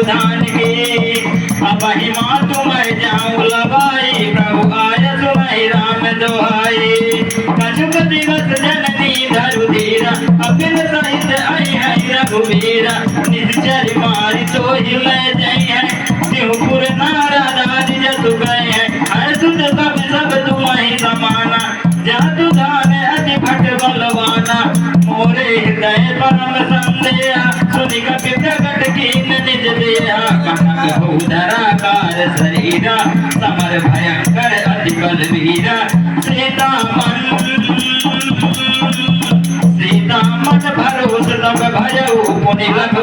धान के अब हिमा तुम्हें जाऊं लबाई प्रभु आय तुम्हें राम दोहाई कछुक दिवस जननी धरु धीरा अबिन सहित आई है रघुवीरा निश्चर मारी तो हिले जई है शिवपुर नारा दारी जसु गए हैं हर सुध सब तुम्हें समाना जादू धान अति भट बलवाना मोरे हृदय परम संदेहा सुनि कपि प्रगट कीन निज देहा कनक भूधराकार शरीरा समर भयंकर अति बलवीरा सीता मन भरोस तब भयउ पुनि लघु